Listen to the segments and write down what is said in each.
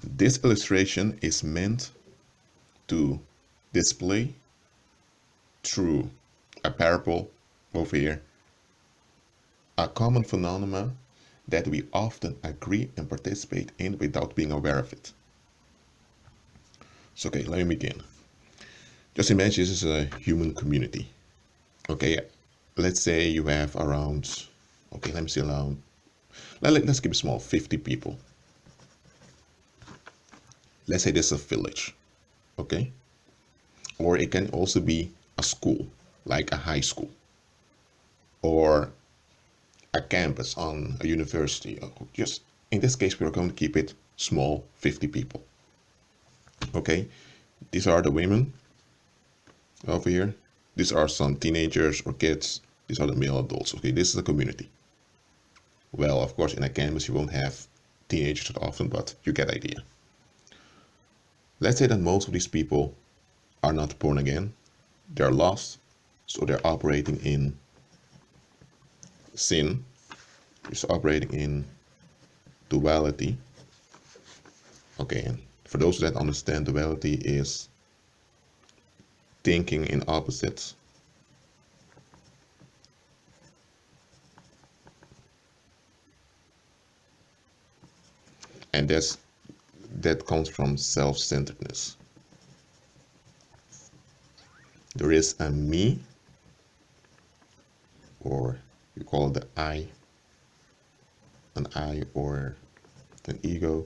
This illustration is meant to display through a parable over here a common phenomenon that we often agree and participate in without being aware of it. So okay, let me begin. Just imagine this is a human community. Okay, let's say you have around, okay, let me see around, let's keep it small, 50 people. Let's say this is a village, okay? Or it can also be a school, like a high school, or a campus on a university. Just in this case, we're going to keep it small, 50 people. Okay, these are the women over here. These are some teenagers or kids. These are the male adults. Okay, this is a community. Well, of course, in a campus you won't have teenagers that often, but you get the idea. Let's say that most of these people are not born again. They're lost, so they're operating in sin. It's operating in duality. Okay, and for those that understand, duality is thinking in opposites. And that comes from self-centeredness. There is a me, or you call it the I, an I or an ego,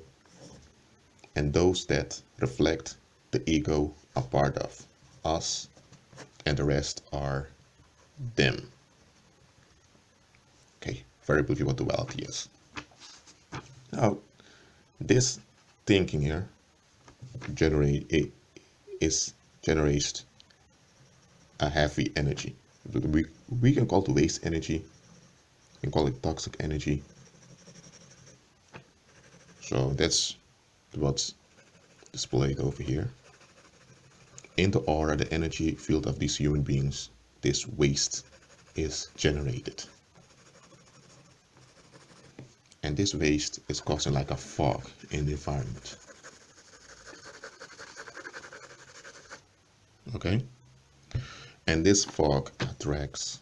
and those that reflect the ego are part of us, and the rest are them. Okay, very briefly what duality is. Now, this thinking here generates a heavy energy. We can call it waste energy, we can call it toxic energy. So that's what's displayed over here. In the aura, the energy field of these human beings, this waste is generated. And this waste is causing like a fog in the environment. Okay? And this fog attracts,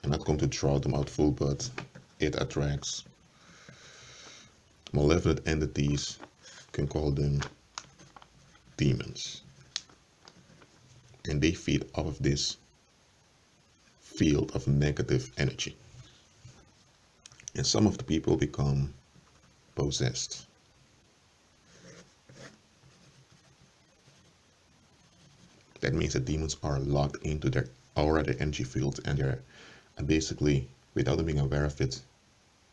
I'm not going to draw them out full, but it attracts malevolent entities, you can call them demons. And they feed off of this field of negative energy. And some of the people become possessed. That means that demons are locked into their aura, their energy field, and they're basically, without them being aware of it,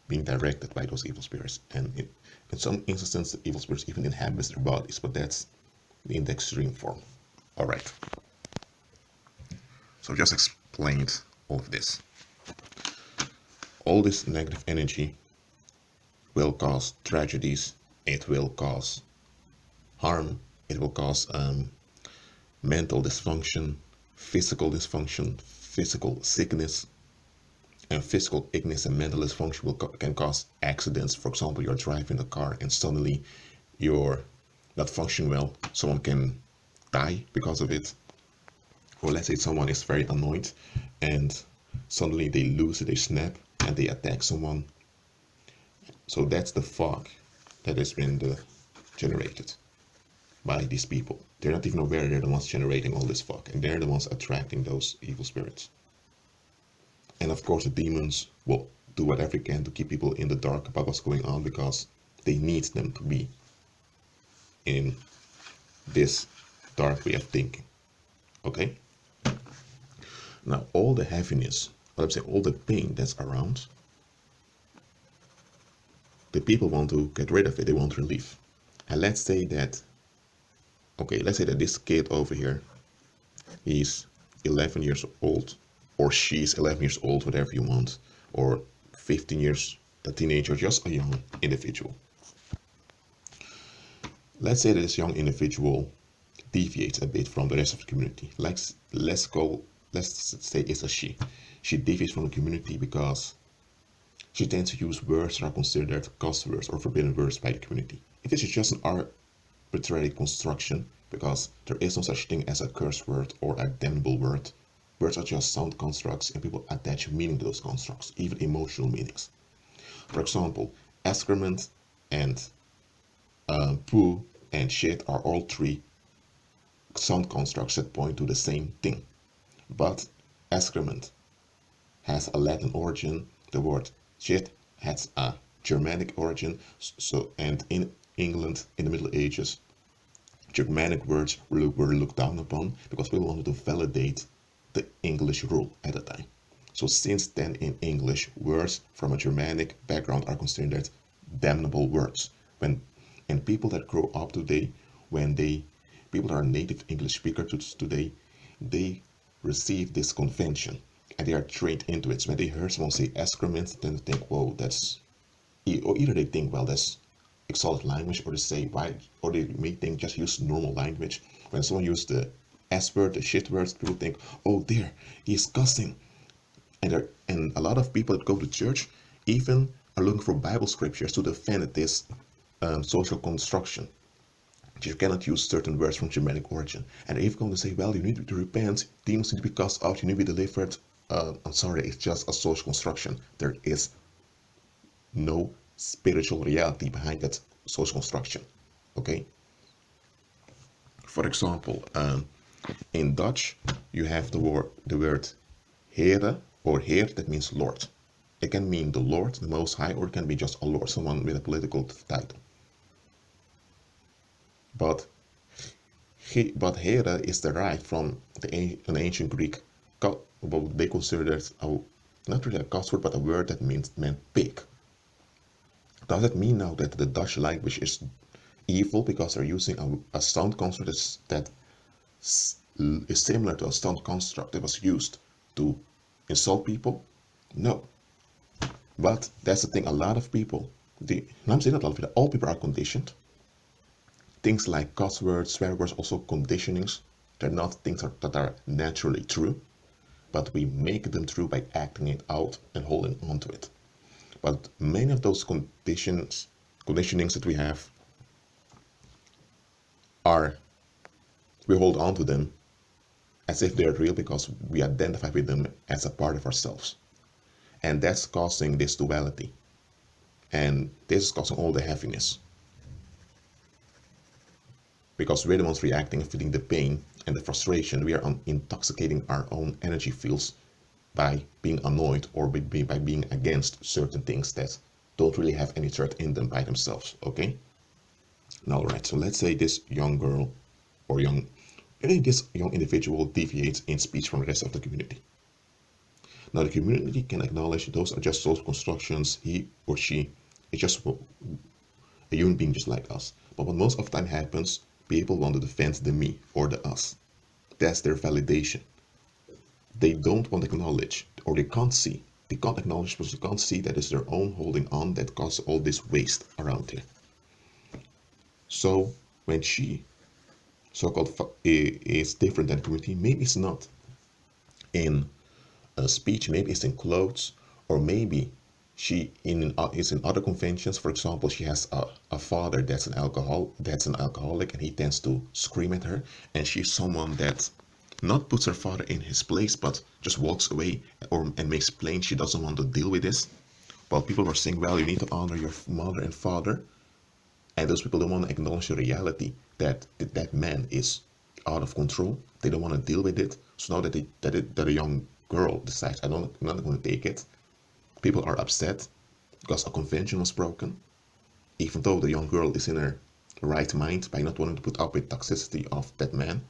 being directed by those evil spirits. And in some instances, the evil spirits even inhabit their bodies, but that's in the extreme form. All right. So just explained all of this. All this negative energy will cause tragedies, it will cause harm, it will cause mental dysfunction, physical sickness, and physical illness and mental dysfunction can cause accidents. For example, you're driving a car and suddenly you're not functioning well, someone can die because of it. Or let's say someone is very annoyed and suddenly they lose it, they snap and they attack someone. So that's the fog that has been generated by these people. They're not even aware they're the ones generating all this fog, and they're the ones attracting those evil spirits. And of course the demons will do whatever they can to keep people in the dark about what's going on, because they need them to be in this dark way of thinking. Okay? Now all the heaviness, what I'm saying, all the pain that's around, the people want to get rid of it, they want relief. And let's say that, okay, let's say that this kid over here, he's 11 years old, or she's 11 years old, whatever you want, or 15 years, a teenager, just a young individual. Let's say that this young individual deviates a bit from the rest of the community. Let's say it's a she. She deviates from the community because she tends to use words that are considered cuss words or forbidden words by the community. If it's just an arbitrary construction, because there is no such thing as a curse word or a damnable word. Words are just sound constructs and people attach meaning to those constructs, even emotional meanings. For example, excrement and poo and shit are all three sound constructs that point to the same thing. But excrement has a Latin origin, the word shit has a Germanic origin, and in England in the Middle Ages, Germanic words were looked down upon because people wanted to validate the English rule at the time. So since then in English, words from a Germanic background are considered damnable words. And people that grow up today, people that are native English speakers today, they receive this convention and they are trained into it. So when they hear someone say excrement, then they think, whoa, or either they think, well, that's exalted language, or they say why, or they may think just use normal language. When someone uses the S word, the shit words, people think, oh dear, he's cussing. And a lot of people that go to church even are looking for Bible scriptures to defend this social construction. You cannot use certain words from Germanic origin. And they're even going to say, well, you need to repent, demons need to be cast out, you need to be delivered. I'm sorry, it's just a social construction. There is no spiritual reality behind that social construction. Okay? For example, in Dutch, you have the word Heere or Heer, that means Lord. It can mean the Lord, the Most High, or it can be just a Lord, someone with a political title. But Heere is derived from an ancient Greek, what they considered not really a cuss word, but a word that meant pig. Does it mean now that the Dutch language is evil because they're using a sound construct that is similar to a sound construct that was used to insult people? No. But that's the thing, a lot of people, I'm saying not a lot of people, all people are conditioned. Things like cuss words, swear words, also conditionings, they're not things that are naturally true, but we make them true by acting it out and holding on to it. But many of those conditionings that we have we hold on to them as if they're real because we identify with them as a part of ourselves. And that's causing this duality. And this is causing all the heaviness. Because we're the ones reacting and feeling the pain and the frustration. We are intoxicating our own energy fields by being annoyed or by being against certain things that don't really have any threat in them by themselves. Okay? Now, alright, so let's say this young girl or this young individual deviates in speech from the rest of the community. Now, the community can acknowledge those are just social constructions. He or she is just a human being just like us. But what most of the time happens, people want to defend the me or the us. That's their validation. They don't want to acknowledge, or they can't see. They can't acknowledge because they can't see that it's their own holding on that causes all this waste around here. So when she so-called is different than the community, maybe it's not in speech, maybe it's in clothes, or maybe she is in other conventions. For example, she has a father that's an alcoholic, and he tends to scream at her, and she's someone that not puts her father in his place, but just walks away and makes plain she doesn't want to deal with this. While people are saying, well, you need to honor your mother and father, and those people don't want to acknowledge the reality that that man is out of control. They don't want to deal with it. So now that a young girl decides, I'm not going to take it, people are upset because a convention was broken, even though the young girl is in her right mind by not wanting to put up with toxicity of that man.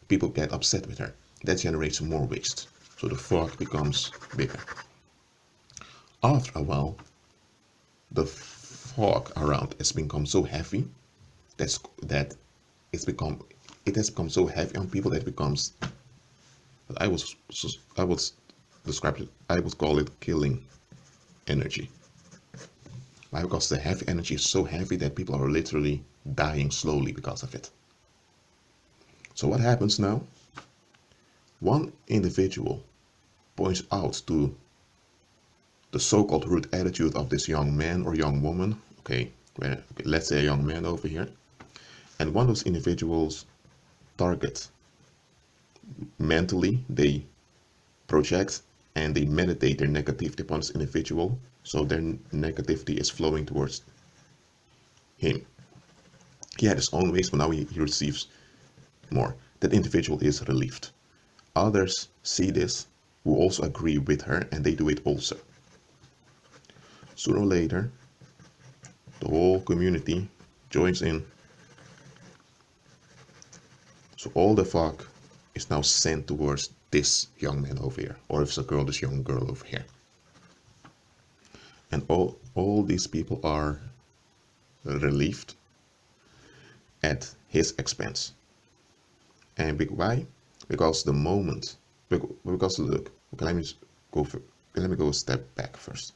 People get upset with her. That generates more waste. So the fog becomes bigger. After a while, the fog around has become so heavy that it has become so heavy on people that it becomes, I would describe it, I would call it killing energy. Why? Because the heavy energy is so heavy that people are literally dying slowly because of it. So what happens now? One individual points out to the so-called rude attitude of this young man or young woman. Okay, where, okay, let's say a young man over here, and one of those individuals target mentally, they project and they meditate their negativity upon this individual, so their negativity is flowing towards him. He had his own ways, but now he receives more. That individual is relieved. Others see this, who also agree with her, and they do it also. Sooner or later, the whole community joins in. So all the fog is now sent towards this young man over here, or if it's a girl, this young girl over here. And all these people are relieved at his expense. And why? Because the moment, because look, okay, let me go a step back first.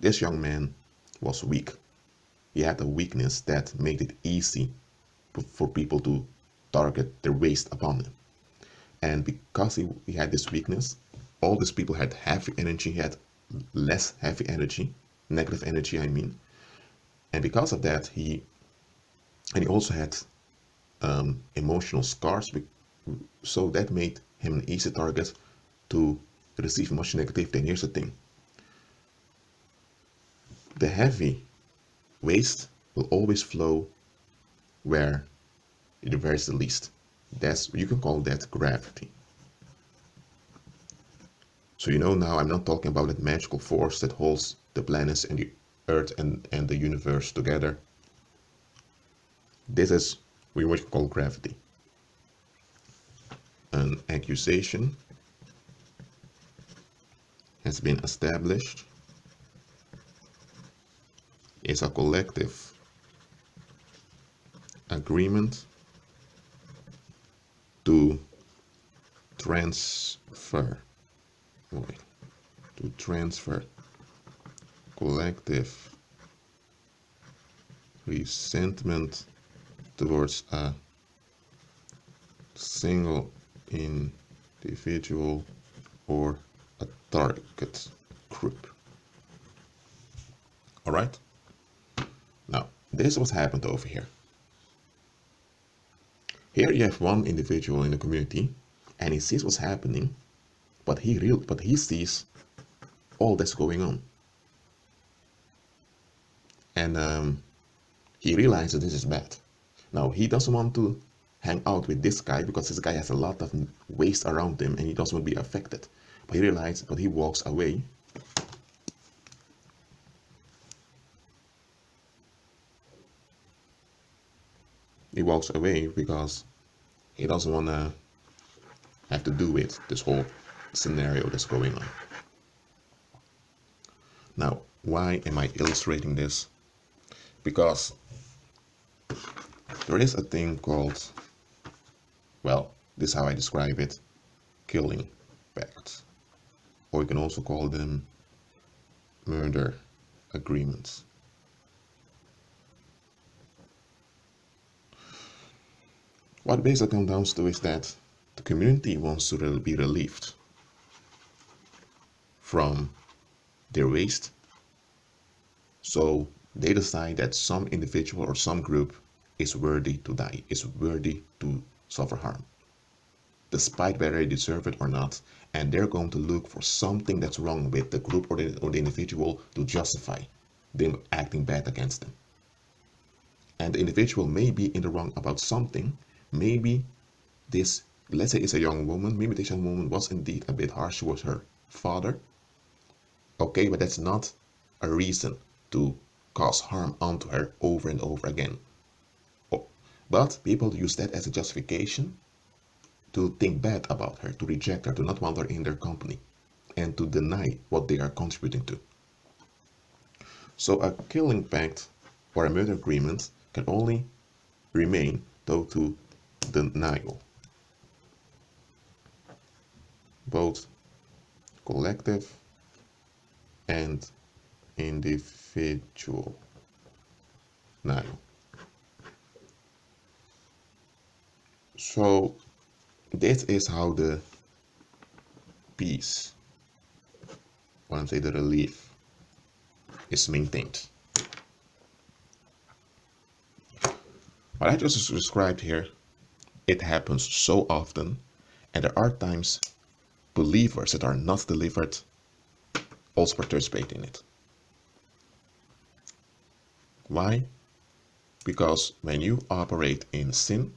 This young man was weak. He had a weakness that made it easy for people to target their waste upon him. And because he had this weakness, all these people had heavy energy, he had less heavy energy, negative energy, I mean. And because of that, he also had emotional scars, so that made him an easy target to receive much negativity. And here's the thing: the heavy waste will always flow where is the least. You can call that gravity. So you know now I'm not talking about that magical force that holds the planets and the Earth and the universe together. This is what you call gravity. An accusation has been established. It's a collective agreement to transfer collective resentment towards a single individual or a target group. All right. Now, this is what happened over here. Here you have one individual in the community, and he sees what's happening, but he sees all that's going on, and he realizes this is bad. Now he doesn't want to hang out with this guy because this guy has a lot of waste around him, and he doesn't want to be affected. But he walks away. He walks away because he doesn't want to have to do with this whole scenario that's going on. Now, why am I illustrating this? Because there is a thing called, well, this is how I describe it, killing pacts. Or you can also call them murder agreements. What basically comes down to is that the community wants to be relieved from their waste, so they decide that some individual or some group is worthy to die, is worthy to suffer harm, despite whether they deserve it or not, and they're going to look for something that's wrong with the group or the individual to justify them acting bad against them. And the individual may be in the wrong about something. Maybe this, let's say it's a young woman, maybe this young woman was indeed a bit harsh towards her father. Okay, but that's not a reason to cause harm onto her over and over again. But people use that as a justification to think bad about her, to reject her, to not want her in their company, and to deny what they are contributing to. So a killing pact or a murder agreement can only remain though to denial, both collective and individual denial. So this is how the peace, or I'm saying the relief, is maintained. What I just described here, it happens so often, and there are times believers that are not delivered also participate in it. Why? Because when you operate in sin,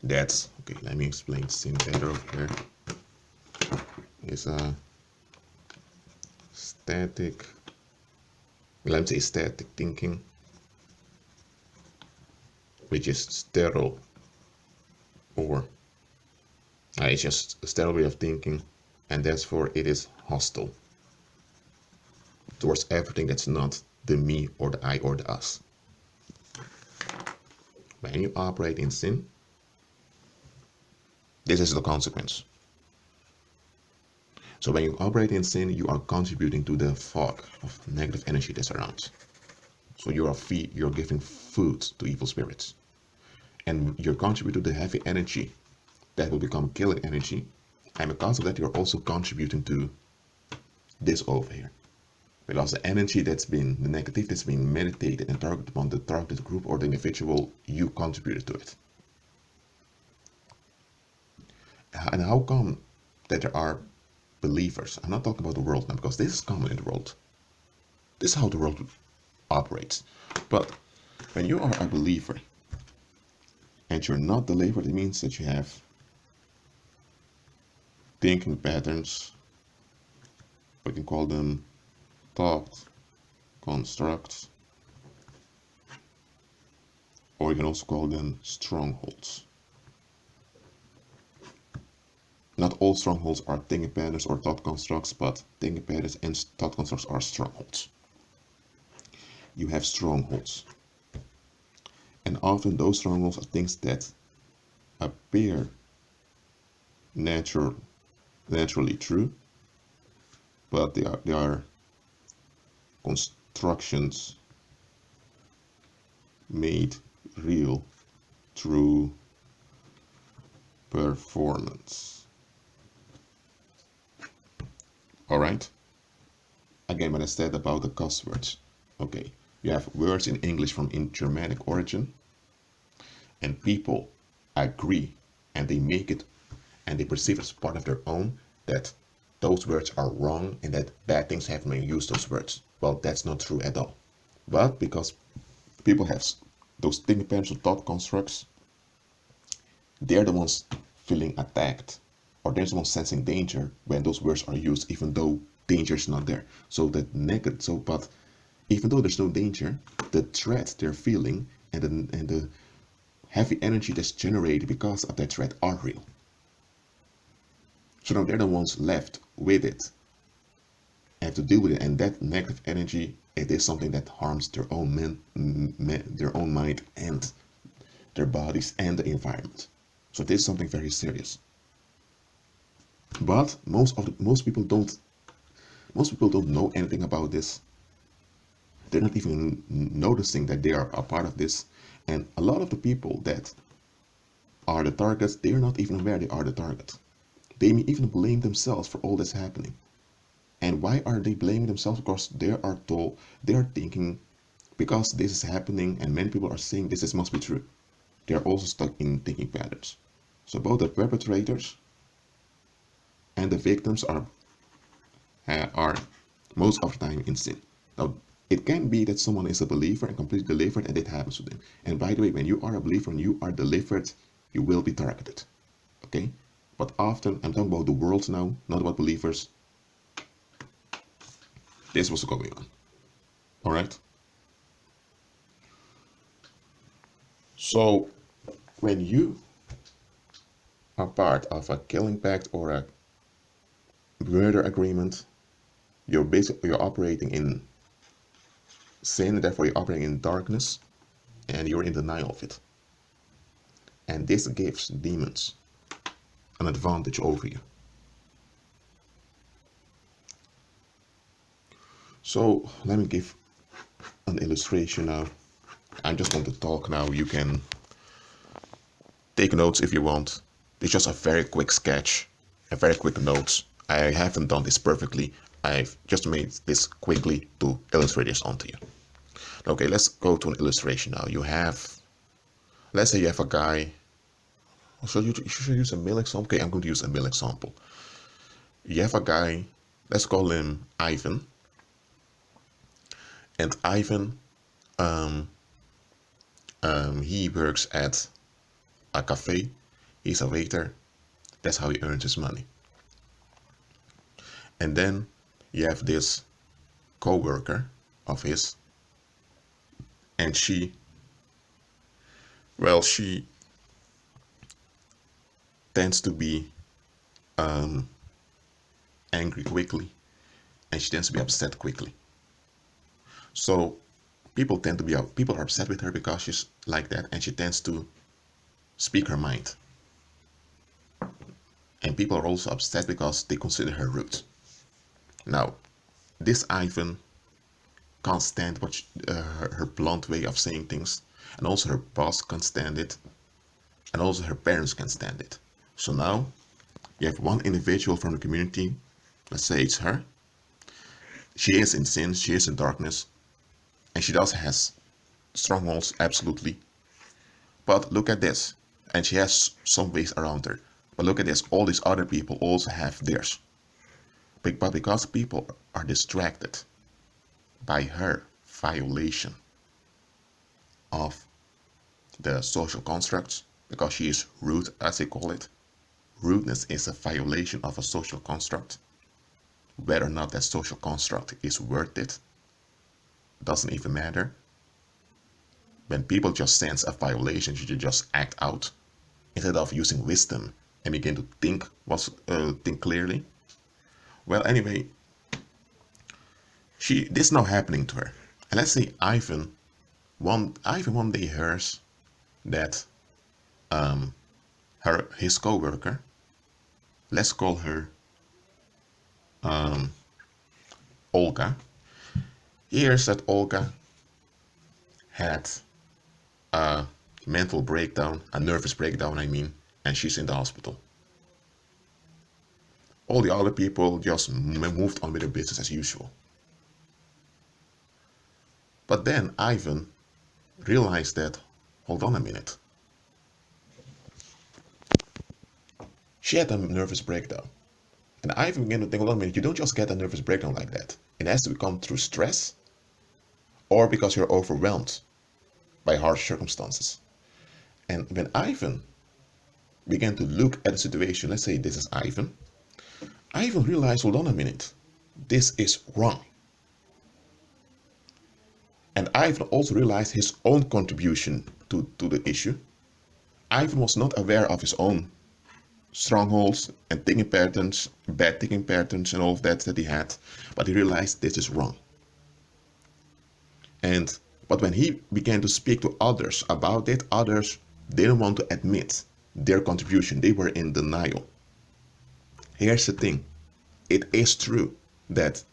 that's okay. Let me explain sin better over here. It's a static, let me say static thinking, which is sterile, or it's just a sterile way of thinking, and therefore it is hostile towards everything that's not the me or the I or the us. When you operate in sin, this is the consequence. So when you operate in sin, you are contributing to the fog of negative energy that surrounds. So you're giving food to evil spirits. And you're contributing to the heavy energy that will become killing energy. And because of that, you're also contributing to this over here. Because the energy the negative that's been meditated and targeted upon the targeted group or the individual, you contributed to it. And how come that there are believers? I'm not talking about the world now, because this is common in the world. This is how the world operates. But when you are a believer and you're not delivered, it means that you have thinking patterns, we can call them thought constructs, or you can also call them strongholds. Not all strongholds are thinking patterns or thought constructs, but thinking patterns and thought constructs are strongholds. You have strongholds. And often those strongholds are things that appear naturally true, but they are constructions made real through performance. Alright? Again, what I said about the cuss words. Okay, you have words in English from Germanic origin, and people agree and they make it and they perceive it as part of their own that those words are wrong and that bad things happen when you use those words. Well, that's not true at all. But because people have those thinking patterns or thought constructs, they're the ones feeling attacked, or they're the ones sensing danger when those words are used, even though danger is not there. So but even though there's no danger, the threat they're feeling and the heavy energy that's generated because of that threat are real. So now they're the ones left with it, have to deal with it, and that negative energy, it is something that harms their own their own mind and their bodies and the environment. So it is something very serious. But most people don't know anything about this. They're not even noticing that they are a part of this. And a lot of the people that are the targets, they are not even aware they are the target. They may even blame themselves for all that's happening. And why are they blaming themselves? Because they are thinking, because this is happening and many people are saying this must be true. They are also stuck in thinking patterns. So both the perpetrators and the victims are most of the time in sin. Now, it can be that someone is a believer and completely delivered and it happens to them. And by the way, when you are a believer and you are delivered, you will be targeted. Okay? But often, I'm talking about the world now, not about believers. This was going on. Alright? So, when you are part of a killing pact or a murder agreement, you're operating in sin, therefore you're operating in darkness, and you're in denial of it. And this gives demons an advantage over you. So let me give an illustration now. I'm just going to talk now. You can take notes if you want. It's just a very quick sketch, a very quick notes. I haven't done this perfectly. I've just made this quickly to illustrate this onto you. Okay, let's go to an illustration now. Let's say you have a guy. Should you use a male example? Okay, I'm going to use a male example. You have a guy, let's call him Ivan. And Ivan, he works at a cafe. He's a waiter. That's how he earns his money. And then you have this co-worker of his, and she tends to be angry quickly, and she tends to be upset quickly. So people are upset with her because she's like that, and she tends to speak her mind. And people are also upset because they consider her rude. Now, this Ivan can't stand her blunt way of saying things, and also her boss can't stand it, and also her parents can't stand it. So now you have one individual from the community, let's say it's her. She is in sin, she is in darkness, and she does has strongholds, absolutely. But look at this, and she has some ways around her. But look at this, all these other people also have theirs. But because people are distracted by her violation of the social constructs, because she is rude, as they call it. Rudeness is a violation of a social construct. Whether or not that social construct is worth it doesn't even matter. When people just sense a violation, you should just act out instead of using wisdom and begin to think clearly. Well, anyway, this is now happening to her. And let's say Ivan one day hears that his co-worker, let's call her Olga, hears that Olga had a mental breakdown, a nervous breakdown, I mean, and she's in the hospital. All the other people just moved on with their business as usual. But then Ivan realized that, hold on a minute, she had a nervous breakdown. And Ivan began to think, hold on a minute, you don't just get a nervous breakdown like that. It has to come through stress or because you're overwhelmed by harsh circumstances. And when Ivan began to look at the situation, let's say this is Ivan realized, hold on a minute, this is wrong. And Ivan also realized his own contribution to the issue. Ivan was not aware of his own strongholds and thinking patterns, bad thinking patterns and all of that he had, but he realized this is wrong. But when he began to speak to others about it, others didn't want to admit their contribution. They were in denial. Here's the thing. It is true that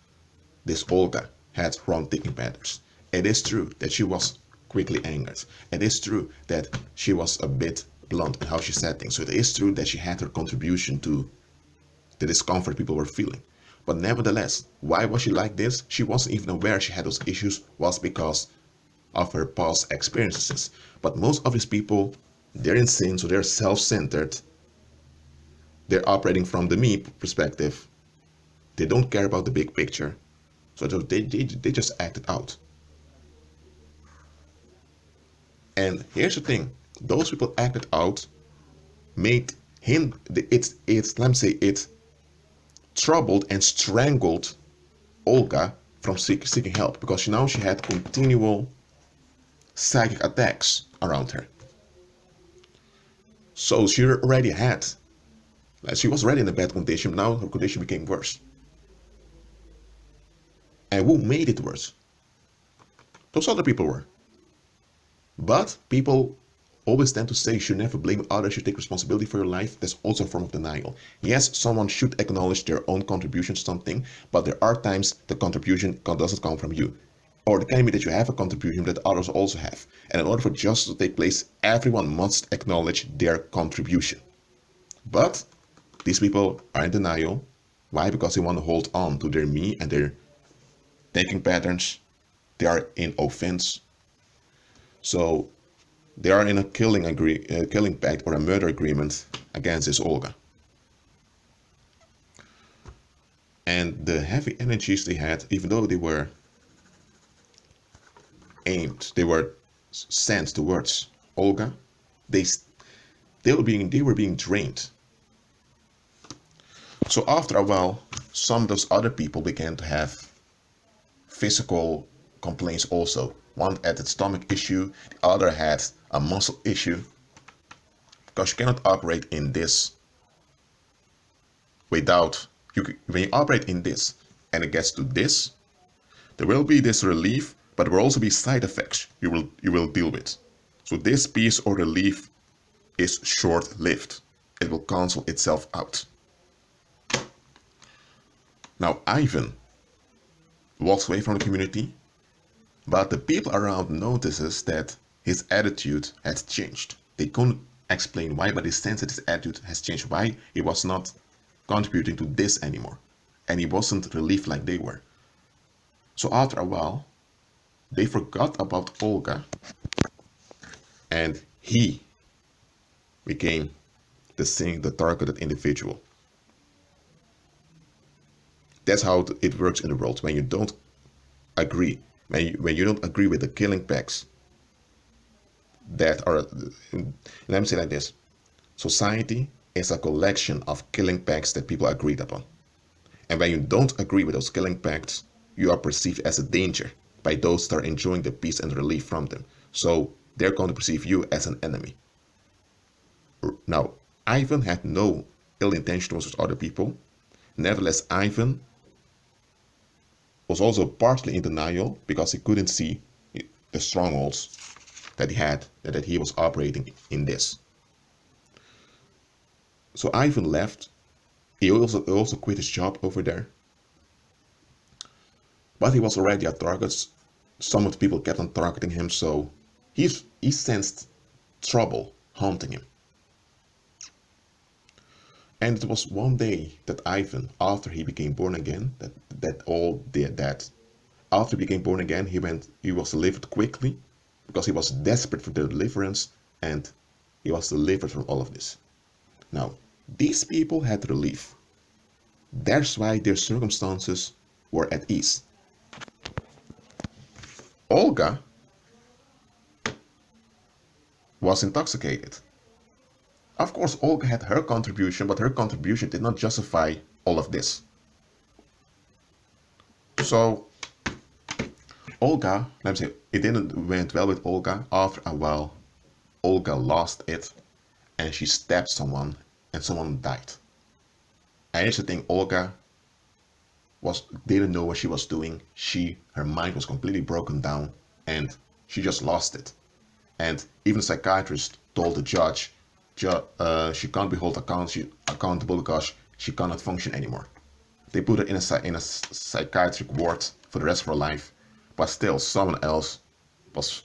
this Olga had wrong thinking patterns. It is true that she was quickly angered. It is true that she was a bit blunt in how she said things. So it is true that she had her contribution to the discomfort people were feeling. But nevertheless, why was she like this? She wasn't even aware she had those issues was because of her past experiences. But most of these people, they're in sin, so they're self-centered. They're operating from the me perspective. They don't care about the big picture. So they just acted out. And here's the thing. Those people acted out made him, it troubled and strangled Olga from seeking help, because she had continual psychic attacks around her. So she was already in a bad condition. Now her condition became worse. And who made it worse? Those other people were. But people always tend to say you should never blame others, you take responsibility for your life. That's also a form of denial. Yes, someone should acknowledge their own contribution to something, but there are times the contribution doesn't come from you. Or it can be that you have a contribution that others also have. And in order for justice to take place, everyone must acknowledge their contribution. But these people are in denial. Why? Because they want to hold on to their me and their thinking patterns. they are in offense. So they are in a killing pact or a murder agreement against this Olga. And the heavy energies they had, even though they were aimed, they were sent towards Olga, they were being drained. So after a while, some of those other people began to have physical complaints also. One had a stomach issue, the other had a muscle issue, because you cannot operate in this without when you operate in this and it gets to this, there will be this relief, but there will also be side effects you will deal with. So this peace or relief is short-lived. It will cancel itself out. Now Ivan walks away from the community, but the people around notices that his attitude had changed. They couldn't explain why, but they sense that his attitude has changed, why he was not contributing to this anymore, and he wasn't relieved like they were. So after a while, they forgot about Olga, and he became the targeted individual. That's how it works in the world. When you don't agree, when you don't agree with the killing pacts that are, let me say like this: society is a collection of killing pacts that people agreed upon. And when you don't agree with those killing pacts, you are perceived as a danger by those that are enjoying the peace and relief from them. So they're going to perceive you as an enemy. Now, Ivan had no ill intention towards other people. Nevertheless, Ivan was also partly in denial because he couldn't see the strongholds that he had, that he was operating in this. So Ivan left. He also quit his job over there. But he was already a target. Some of the people kept on targeting him, so he sensed trouble haunting him. And it was one day that Ivan, after he became born again, after he became born again, he was delivered quickly because he was desperate for the deliverance, and he was delivered from all of this. Now, these people had relief. That's why their circumstances were at ease. Olga was intoxicated. Of course, Olga had her contribution, but her contribution did not justify all of this. So, Olga, let me say, it didn't went well with Olga. After a while, Olga lost it, and she stabbed someone, and someone died. And here's the thing: Olga didn't know what she was doing. Her mind was completely broken down, and she just lost it. And even the psychiatrist told the judge, she can't be held accountable because she cannot function anymore. They put her in a psychiatric ward for the rest of her life, but still someone else was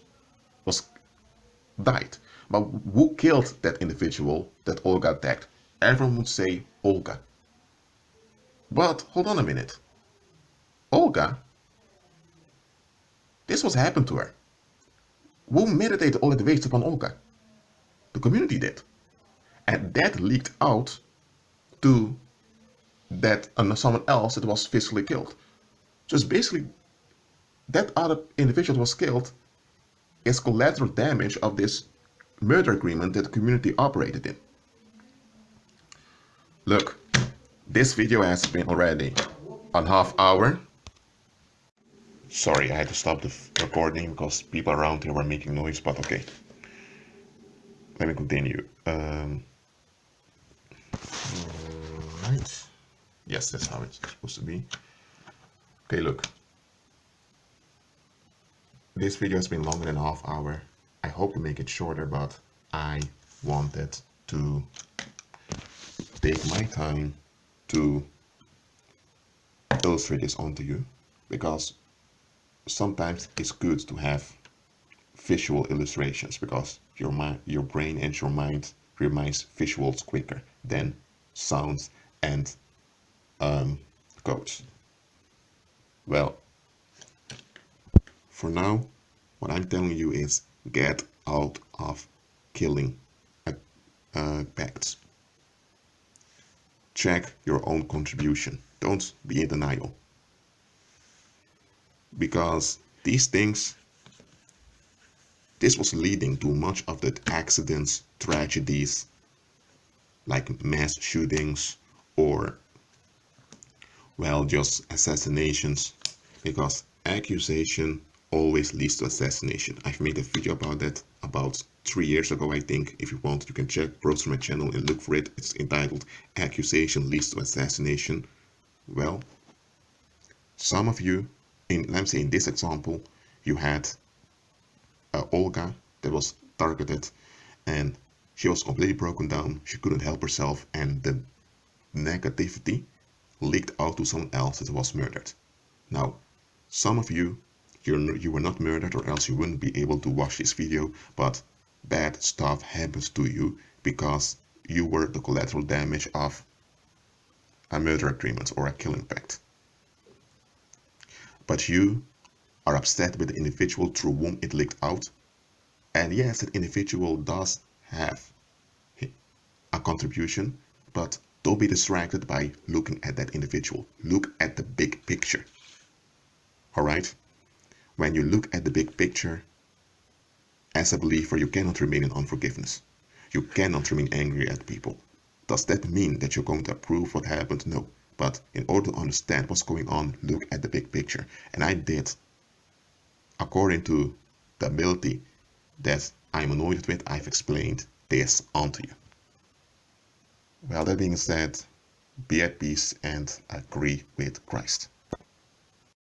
died. But who killed that individual that Olga attacked? Everyone would say Olga. But hold on a minute. Olga, this was happened to her. Who meditated all the waste upon Olga? The community did. And that leaked out to someone else that was physically killed. So it's basically that other individual that was killed is collateral damage of this murder agreement that the community operated in. Look, this video has been already a half hour. Sorry, I had to stop the recording because people around here were making noise, but okay. Let me continue. Right. Yes, that's how it's supposed to be. Okay, look. This video has been longer than a half hour. I hope to make it shorter, but I wanted to take my time to illustrate this onto you, because sometimes it's good to have visual illustrations, because your brain and your mind remains visuals quicker than sounds and codes. Well, For now, what I'm telling you is get out of killing pacts. Check your own contribution. Don't be in denial. Because these things, this was leading to much of the accidents, tragedies, like mass shootings or, well, just assassinations. Because accusation always leads to assassination. I've made a video about that about 3 years ago, I think. If you want, you can check, browse through my channel and look for it. It's entitled Accusation Leads to Assassination. Well, some of you, let me say in this example, you had Olga that was targeted and she was completely broken down. She couldn't help herself and the negativity leaked out to someone else that was murdered. Now, some of you, you were not murdered or else you wouldn't be able to watch this video, but bad stuff happens to you because you were the collateral damage of a murder agreement or a killing pact. But you are upset with the individual through whom it leaked out. And yes, that individual does have a contribution, but don't be distracted by looking at that individual. Look at the big picture. Alright? When you look at the big picture, as a believer, you cannot remain in unforgiveness. You cannot remain angry at people. Does that mean that you're going to approve what happened? No. But in order to understand what's going on, look at the big picture. And I did, according to the ability that I'm anointed with, I've explained this onto you. Well, that being said, be at peace and agree with Christ.